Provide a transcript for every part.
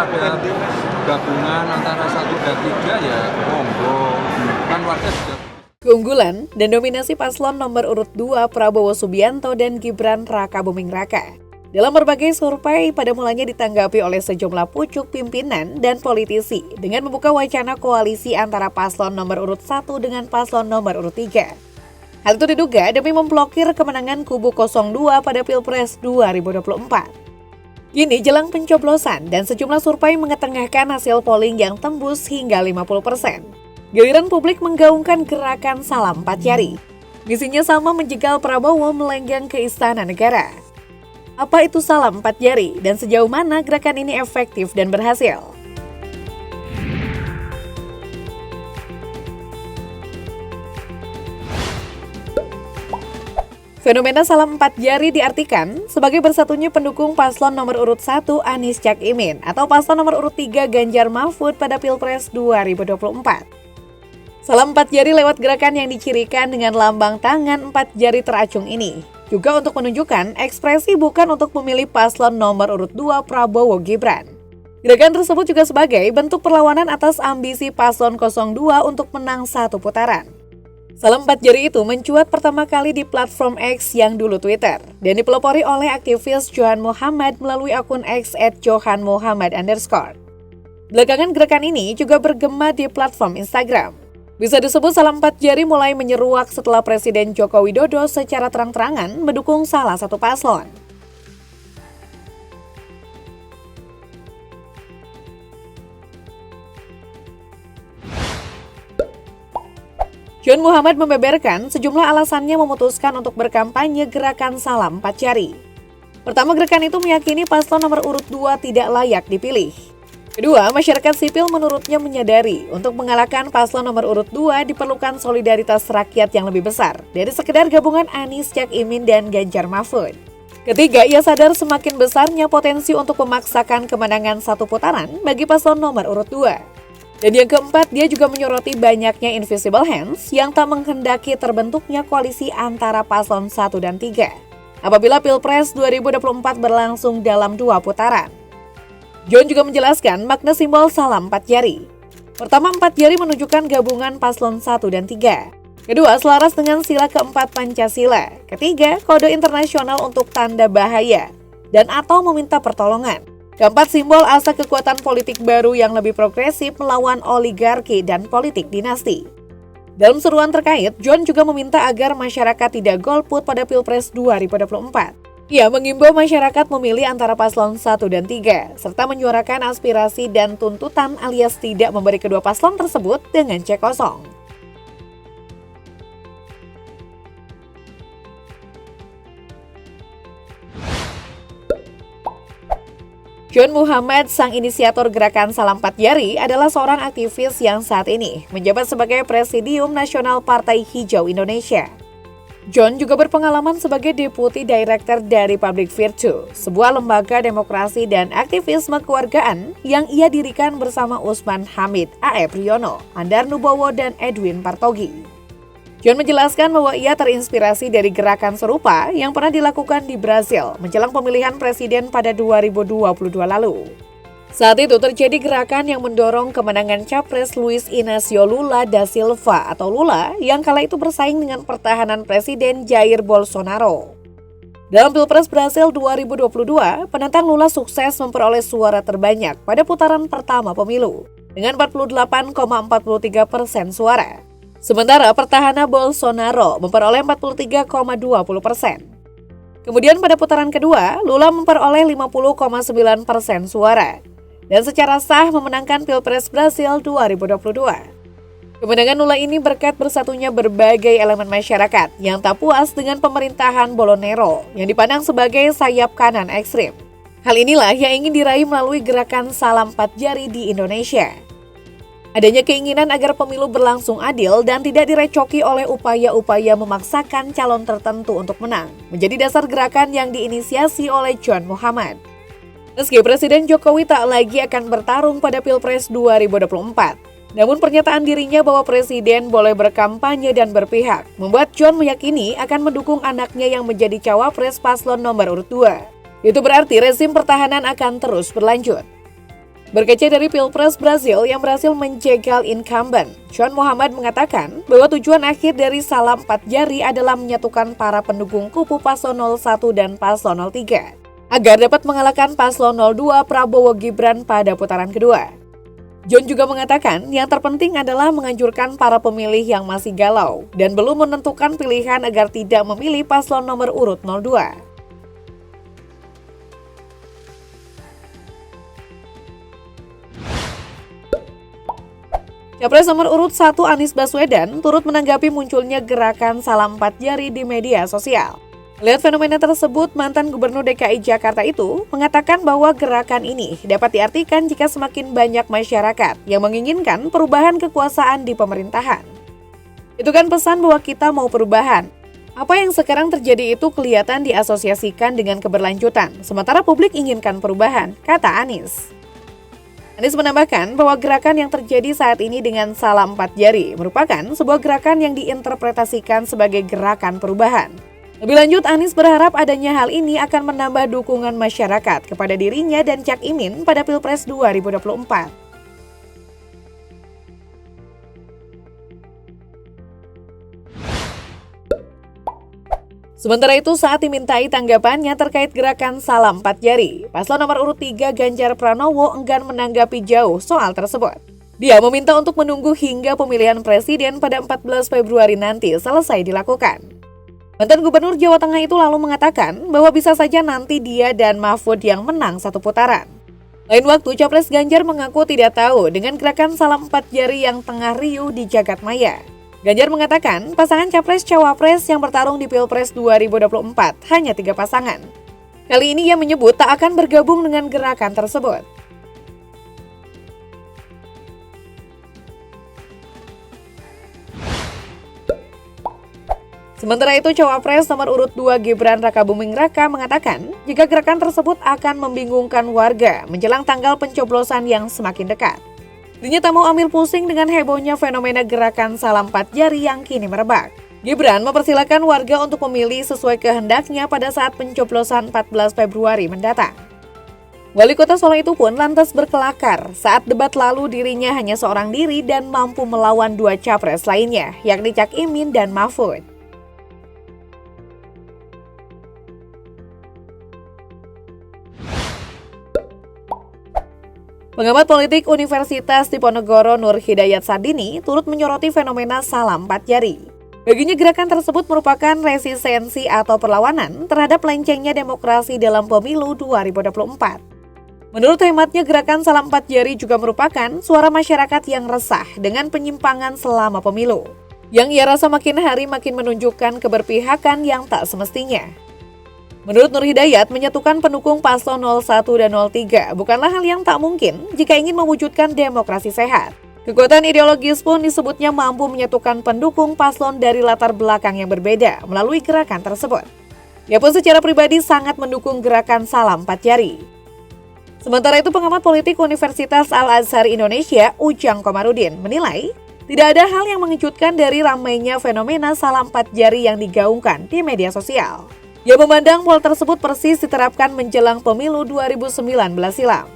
ada gabungan antara 1 dan 3 ya monggo. Kan warga juga. Keunggulan dan dominasi paslon nomor urut 2 Prabowo Subianto dan Gibran Raka Buming Raka dalam berbagai survei pada mulanya ditanggapi oleh sejumlah pucuk pimpinan dan politisi dengan membuka wacana koalisi antara paslon nomor urut 1 dengan paslon nomor urut 3. Hal itu diduga demi memblokir kemenangan kubu 02 pada Pilpres 2024. Kini jelang pencoblosan dan sejumlah survei mengetengahkan hasil polling yang tembus hingga 50%. Giliran publik menggaungkan gerakan Salam 4 Jari. Misinya sama menjegal Prabowo melenggang ke Istana Negara. Apa itu Salam 4 Jari dan sejauh mana gerakan ini efektif dan berhasil? Fenomena Salam 4 Jari diartikan sebagai bersatunya pendukung paslon nomor urut 1 Anies Cak Imin atau paslon nomor urut 3 Ganjar Mahfud pada Pilpres 2024. Salam 4 jari lewat gerakan yang dicirikan dengan lambang tangan 4 jari teracung ini juga untuk menunjukkan ekspresi bukan untuk memilih paslon nomor urut 2 Prabowo Gibran. Gerakan tersebut juga sebagai bentuk perlawanan atas ambisi paslon 02 untuk menang satu putaran. Salam 4 jari itu mencuat pertama kali di platform X yang dulu Twitter dan dipelopori oleh aktivis Johan Muhammad melalui akun X @johanmuhammad_. Belakangan gerakan ini juga bergema di platform Instagram. Bisa disebut Salam 4 jari mulai menyeruak setelah Presiden Joko Widodo secara terang-terangan mendukung salah satu paslon. John Muhammad membeberkan sejumlah alasannya memutuskan untuk berkampanye gerakan Salam 4 jari. Pertama, gerakan itu meyakini paslon nomor urut 2 tidak layak dipilih. Kedua, masyarakat sipil menurutnya menyadari untuk mengalahkan paslon nomor urut 2 diperlukan solidaritas rakyat yang lebih besar dari sekedar gabungan Anies Cak Imin dan Ganjar Mahfud. Ketiga, ia sadar semakin besarnya potensi untuk memaksakan kemenangan satu putaran bagi paslon nomor urut 2. Dan yang keempat, dia juga menyoroti banyaknya invisible hands yang tak menghendaki terbentuknya koalisi antara paslon 1 dan 3 apabila Pilpres 2024 berlangsung dalam 2 putaran. John juga menjelaskan makna simbol Salam 4 jari. Pertama, 4 jari menunjukkan gabungan paslon 1 dan 3. Kedua, selaras dengan sila keempat Pancasila. Ketiga, kode internasional untuk tanda bahaya dan atau meminta pertolongan. Keempat, simbol asa kekuatan politik baru yang lebih progresif melawan oligarki dan politik dinasti. Dalam seruan terkait, John juga meminta agar masyarakat tidak golput pada Pilpres 2024. Ia mengimbau masyarakat memilih antara paslon 1 dan 3, serta menyuarakan aspirasi dan tuntutan alias tidak memberi kedua paslon tersebut dengan cek kosong. John Muhammad, sang inisiator gerakan Salam 4 jari, adalah seorang aktivis yang saat ini menjabat sebagai Presidium Nasional Partai Hijau Indonesia. John juga berpengalaman sebagai Deputy Director dari Public Virtue, sebuah lembaga demokrasi dan aktivisme kewargaan yang ia dirikan bersama Usman Hamid, A.E. Priyono, Andar Nubowo, dan Edwin Partogi. John menjelaskan bahwa ia terinspirasi dari gerakan serupa yang pernah dilakukan di Brasil menjelang pemilihan presiden pada 2022 lalu. Saat itu terjadi gerakan yang mendorong kemenangan Capres Luiz Inácio Lula da Silva atau Lula yang kala itu bersaing dengan pertahanan Presiden Jair Bolsonaro. Dalam Pilpres Brasil 2022, penantang Lula sukses memperoleh suara terbanyak pada putaran pertama pemilu dengan 48,43% suara. Sementara pertahanan Bolsonaro memperoleh 43,20%. Kemudian pada putaran kedua, Lula memperoleh 50,9% suara dan secara sah memenangkan Pilpres Brasil 2022. Kemenangan Lula ini berkat bersatunya berbagai elemen masyarakat yang tak puas dengan pemerintahan Bolsonaro yang dipandang sebagai sayap kanan ekstrim. Hal inilah yang ingin diraih melalui gerakan Salam 4 jari di Indonesia. Adanya keinginan agar pemilu berlangsung adil dan tidak direcoki oleh upaya-upaya memaksakan calon tertentu untuk menang, menjadi dasar gerakan yang diinisiasi oleh John Muhammad. Meski Presiden Jokowi tak lagi akan bertarung pada Pilpres 2024, namun pernyataan dirinya bahwa Presiden boleh berkampanye dan berpihak membuat John meyakini akan mendukung anaknya yang menjadi cawapres paslon nomor urut 2. Itu berarti rezim pertahanan akan terus berlanjut. Berkaca dari Pilpres Brasil yang berhasil menjegal incumbent, John Muhammad mengatakan bahwa tujuan akhir dari salam 4 jari adalah menyatukan para pendukung kubu Paslon 01 dan Paslon 03 agar dapat mengalahkan Paslon 02 Prabowo Gibran pada putaran kedua. John juga mengatakan yang terpenting adalah menganjurkan para pemilih yang masih galau dan belum menentukan pilihan agar tidak memilih paslon nomor urut 02. Capres nomor urut 1 Anies Baswedan turut menanggapi munculnya gerakan salam 4 jari di media sosial. Melihat fenomena tersebut, mantan Gubernur DKI Jakarta itu mengatakan bahwa gerakan ini dapat diartikan jika semakin banyak masyarakat yang menginginkan perubahan kekuasaan di pemerintahan. Itu kan pesan bahwa kita mau perubahan. Apa yang sekarang terjadi itu kelihatan diasosiasikan dengan keberlanjutan, sementara publik inginkan perubahan, kata Anies. Anies menambahkan bahwa gerakan yang terjadi saat ini dengan salam 4 jari merupakan sebuah gerakan yang diinterpretasikan sebagai gerakan perubahan. Lebih lanjut, Anies berharap adanya hal ini akan menambah dukungan masyarakat kepada dirinya dan Cak Imin pada Pilpres 2024. Sementara itu, saat dimintai tanggapannya terkait gerakan salam 4 jari, paslon nomor urut 3 Ganjar Pranowo enggan menanggapi jauh soal tersebut. Dia meminta untuk menunggu hingga pemilihan presiden pada 14 Februari nanti selesai dilakukan. Mantan Gubernur Jawa Tengah itu lalu mengatakan bahwa bisa saja nanti dia dan Mahfud yang menang satu putaran. Lain waktu, Capres Ganjar mengaku tidak tahu dengan gerakan salam 4 jari yang tengah riuh di jagat maya. Ganjar mengatakan pasangan Capres-Cawapres yang bertarung di Pilpres 2024 hanya 3 pasangan. Kali ini ia menyebut tak akan bergabung dengan gerakan tersebut. Sementara itu, Cawapres nomor urut 2 Gibran Rakabuming Raka mengatakan jika gerakan tersebut akan membingungkan warga menjelang tanggal pencoblosan yang semakin dekat. Dirinya tak mau ambil pusing dengan hebohnya fenomena gerakan salam 4 jari yang kini merebak. Gibran mempersilahkan warga untuk memilih sesuai kehendaknya pada saat pencoblosan 14 Februari mendatang. Wali Kota Solo itu pun lantas berkelakar saat debat lalu dirinya hanya seorang diri dan mampu melawan 2 capres lainnya, yakni Cak Imin dan Mahfud. Pengamat politik Universitas Diponegoro Nur Hidayat Sardini turut menyoroti fenomena salam 4 jari. Baginya gerakan tersebut merupakan resistensi atau perlawanan terhadap lencengnya demokrasi dalam pemilu 2024. Menurut hematnya, gerakan salam 4 jari juga merupakan suara masyarakat yang resah dengan penyimpangan selama pemilu, yang ia rasa makin hari makin menunjukkan keberpihakan yang tak semestinya. Menurut Nur Hidayat, menyatukan pendukung paslon 01 dan 03 bukanlah hal yang tak mungkin jika ingin mewujudkan demokrasi sehat. Kekuatan ideologis pun disebutnya mampu menyatukan pendukung paslon dari latar belakang yang berbeda melalui gerakan tersebut. Ia pun secara pribadi sangat mendukung gerakan salam 4 jari. Sementara itu, pengamat politik Universitas Al-Azhar Indonesia, Ujang Komarudin, menilai tidak ada hal yang mengejutkan dari ramainya fenomena salam 4 jari yang digaungkan di media sosial. Ia memandang pola tersebut persis diterapkan menjelang pemilu 2019 silam.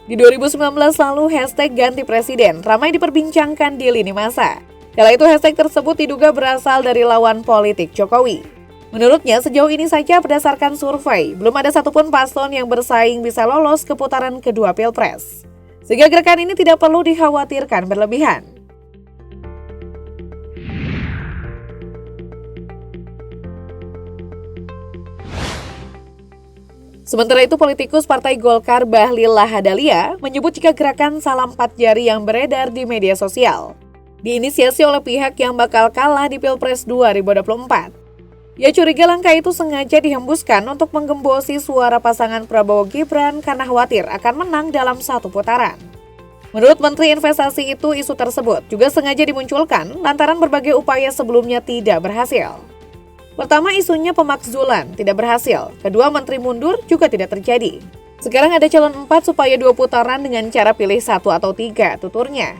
Di 2019 lalu, hashtag ganti presiden ramai diperbincangkan di lini masa. Kala itu hashtag tersebut diduga berasal dari lawan politik Jokowi. Menurutnya, sejauh ini saja berdasarkan survei, belum ada satupun paslon yang bersaing bisa lolos ke putaran kedua Pilpres. Sehingga gerakan ini tidak perlu dikhawatirkan berlebihan. Sementara itu, politikus Partai Golkar Bahlil Lahadalia menyebut jika gerakan salam 4 jari yang beredar di media sosial diinisiasi oleh pihak yang bakal kalah di Pilpres 2024. Ia curiga langkah itu sengaja dihembuskan untuk menggembosi suara pasangan Prabowo Gibran karena khawatir akan menang dalam satu putaran. Menurut Menteri Investasi itu, isu tersebut juga sengaja dimunculkan lantaran berbagai upaya sebelumnya tidak berhasil. Pertama, isunya pemakzulan tidak berhasil. Kedua, menteri mundur juga tidak terjadi. Sekarang ada calon 4 supaya 2 putaran dengan cara pilih 1 atau 3, tuturnya.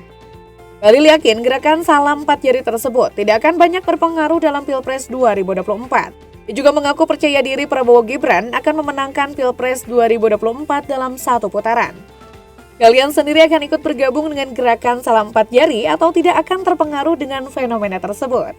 Bahlil yakin gerakan salam 4 jari tersebut tidak akan banyak berpengaruh dalam Pilpres 2024. Dia juga mengaku percaya diri Prabowo Gibran akan memenangkan Pilpres 2024 dalam satu putaran. Kalian sendiri akan ikut bergabung dengan gerakan salam 4 jari atau tidak akan terpengaruh dengan fenomena tersebut?